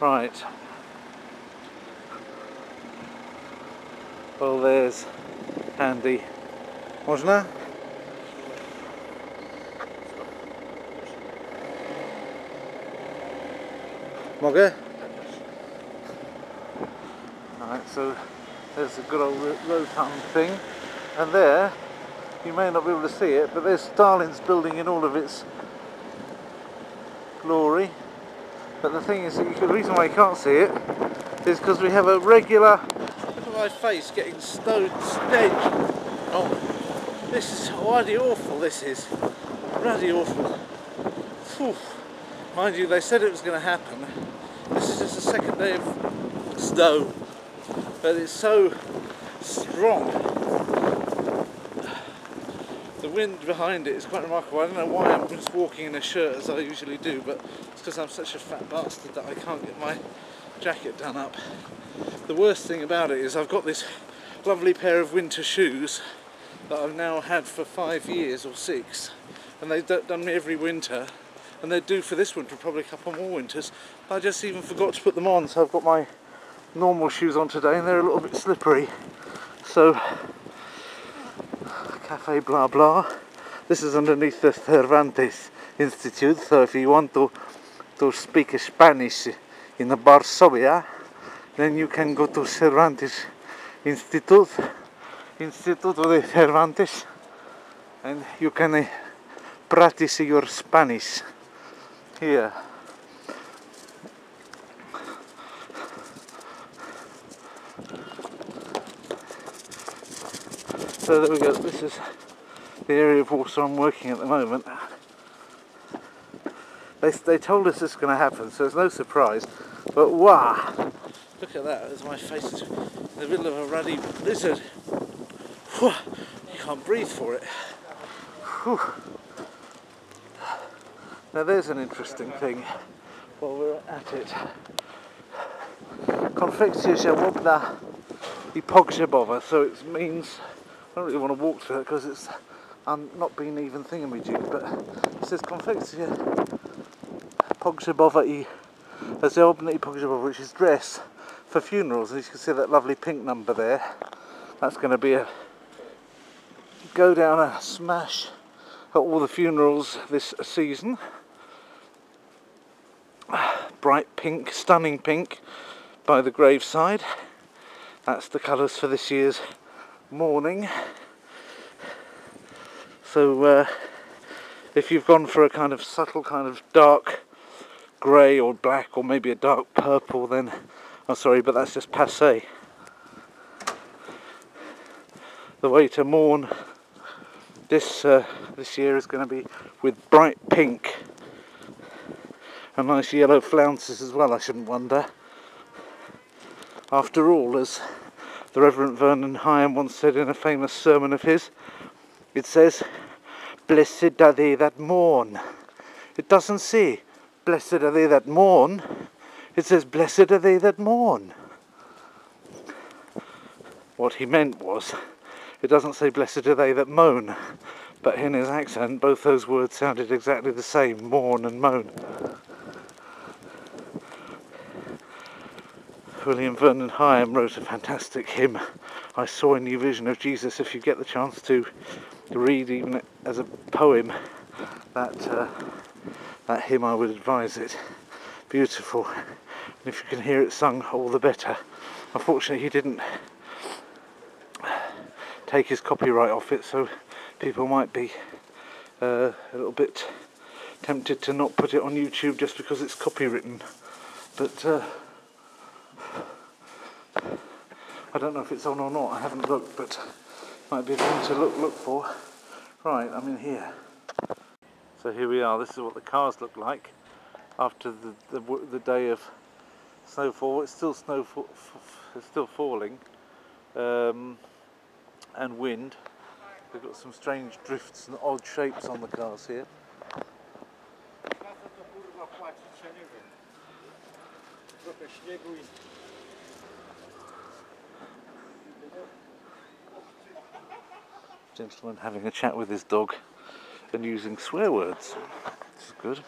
Right. Well, there's Andy. Można? Mogę? Right, so there's a good old rotund thing, and there, you may not be able to see it, but there's Stalin's building in all of its glory. But the thing is, the reason why you can't see it is because we have a regular... Look at my face getting snowed, snedged. Oh, this is bloody awful, this is. Bloody awful. Whew. Mind you, they said it was going to happen. This is just the second day of snow, but it's so strong. The wind behind it is quite remarkable. I don't know why I'm just walking in a shirt as I usually do, but it's because I'm such a fat bastard that I can't get my jacket done up. The worst thing about it is I've got this lovely pair of winter shoes that I've now had for 5 years or 6, and they've done me every winter, and they're due for this winter, probably a couple more winters. I just even forgot to put them on, so I've got my normal shoes on today, and they're a little bit slippery. So, Cafe Blah Blah. This is underneath the Cervantes Institute, so if you want to speak Spanish in Varsovia, then you can go to Cervantes Institute de Cervantes, and you can practice your Spanish here. So there we go, this is the area of Warsaw I'm working at the moment. They told us this is going to happen, so it's no surprise, but wow! Look at that, there's my face in the middle of a ruddy blizzard. Whew, you can't breathe for it. Whew. Now there's an interesting thing while we're at it. Konfekcja żałobna I pogrzebowa, so it means, I don't really want to walk through it because I'm not being even thingamajig, but it says konfekcja pogrzebowa I żałobna I pogrzebowa, which is dress for funerals. And you can see that lovely pink number there. That's going to be a go down a smash at all the funerals this season. Bright pink, stunning pink by the graveside. That's the colours for this year's mourning. So if you've gone for a kind of subtle kind of dark grey or black or maybe a dark purple, then I'm sorry, but that's just passé. The way to mourn this year is going to be with bright pink and nice yellow flounces as well, I shouldn't wonder. After all, as the Reverend Vernon Hyam once said in a famous sermon of his, it says, "Blessed are they that mourn." It doesn't say, "Blessed are they that mourn." It says, "Blessed are they that mourn." What he meant was, it doesn't say, "Blessed are they that moan," but in his accent, both those words sounded exactly the same, mourn and moan. William Vernon Hyam wrote a fantastic hymn, "I Saw a New Vision of Jesus." If you get the chance to read even as a poem that hymn, I would advise it. Beautiful. And if you can hear it sung, all the better. Unfortunately, he didn't take his copyright off it, so people might be a little bit tempted to not put it on YouTube just because it's copywritten. But I don't know if it's on or not, I haven't looked, but might be a thing to look for. Right, I'm in here. So here we are, this is what the cars look like after the day of snowfall. It's still it's still falling, and wind. We've got some strange drifts and odd shapes on the cars here. Gentleman having a chat with his dog and using swear words. This is good.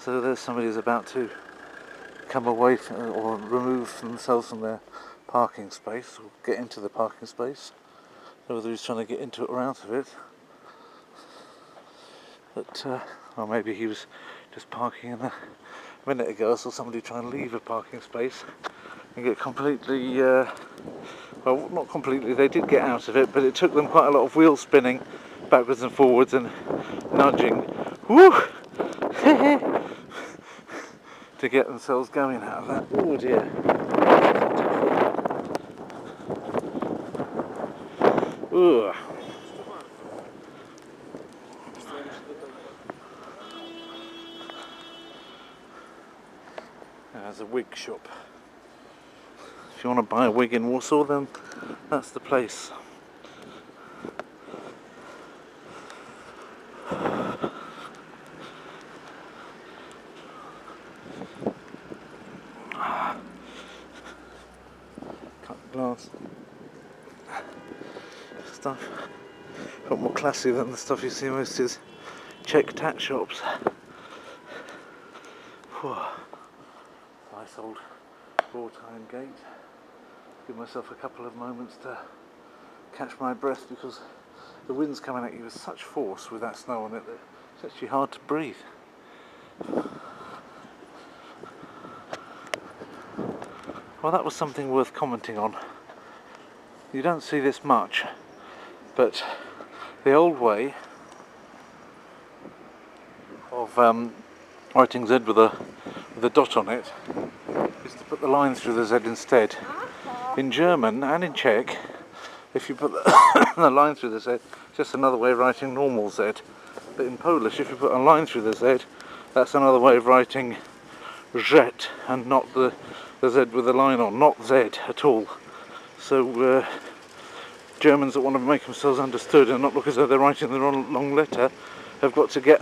So there's somebody who's about to come away from, or remove themselves from their parking space, or get into the parking space. Whether he's trying to get into it or out of it. But, or maybe he was just parking in a minute ago. I saw somebody try and leave a parking space and get completely, well, not completely, they did get out of it, but it took them quite a lot of wheel spinning backwards and forwards and nudging. Woo! To get themselves going out of that. Oh dear. Ugh. There's a wig shop. If you want to buy a wig in Warsaw, then that's the place. Cut glass stuff. A lot more classy than the stuff you see most is Czech tat shops. Whew. Nice old wrought iron gate. Give myself a couple of moments to catch my breath because the wind's coming at you with such force with that snow on it that it's actually hard to breathe. Well, that was something worth commenting on. You don't see this much, but the old way of writing Z with a dot on it is to put the line through the Z instead. In German and in Czech, if you put the line through the Z, it's just another way of writing normal Z. But in Polish, if you put a line through the Z, that's another way of writing Z and not the Z with the line on, not Z at all. So Germans that want to make themselves understood and not look as though they're writing the wrong long letter have got to get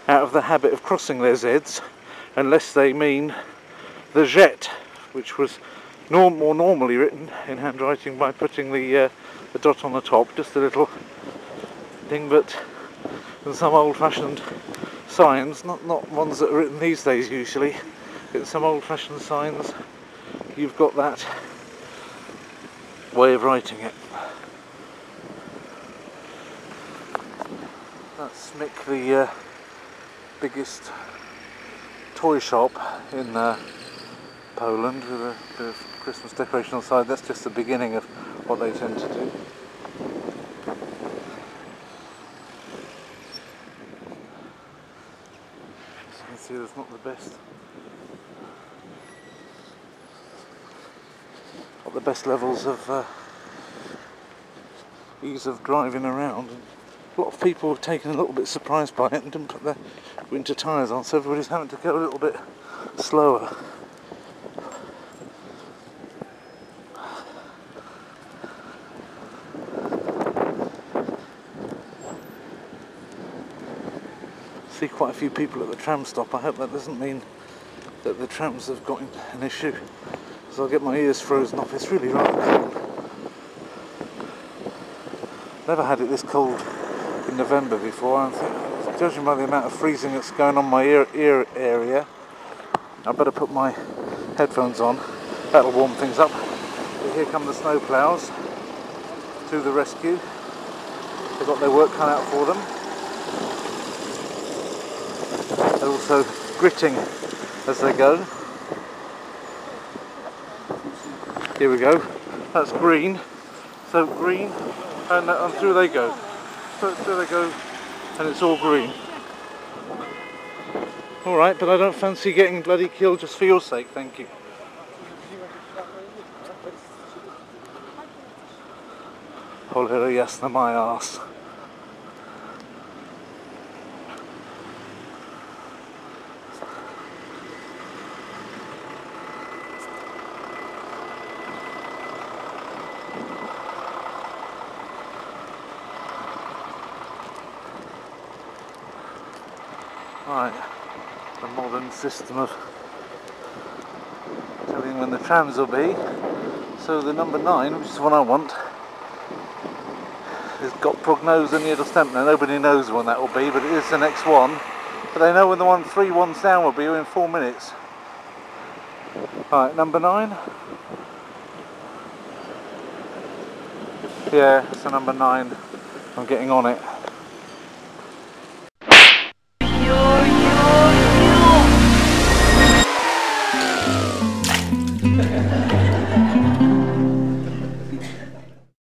out of the habit of crossing their Z's unless they mean the Z, which was more normally written in handwriting by putting the dot on the top, just a little thing. But in some old-fashioned signs, not ones that are written these days usually, in some old-fashioned signs you've got that way of writing it. That's Smyk, the biggest toy shop in Poland, with a bit of Christmas decoration on the side. That's just the beginning of what they tend to do. As you can see, there's not the best levels of ease of driving around. A lot of people have taken a little bit surprised by it and didn't put their winter tyres on, so everybody's having to go a little bit slower. See quite a few people at the tram stop. I hope that doesn't mean that the trams have got an issue, because I'll get my ears frozen off. It's really rather cold. Never had it this cold in November before. I think, judging by the amount of freezing that's going on my ear area, I better put my headphones on. That'll warm things up. But here come the snow ploughs to the rescue. They've got their work cut out for them. They're also gritting as they go. Here we go. That's green. So green, and through they go. Through they go, and it's all green. Alright, but I don't fancy getting bloody killed just for your sake, thank you. Cholera jasna my arse. Right, the modern system of telling when the trams will be. So the number 9, which is the one I want, has got prognosen Jedostępne. Nobody knows when that will be, but it is the next one. But they know when the one 3 ones down will be in 4 minutes. Right, number 9. Yeah, it's a number 9. I'm getting on it.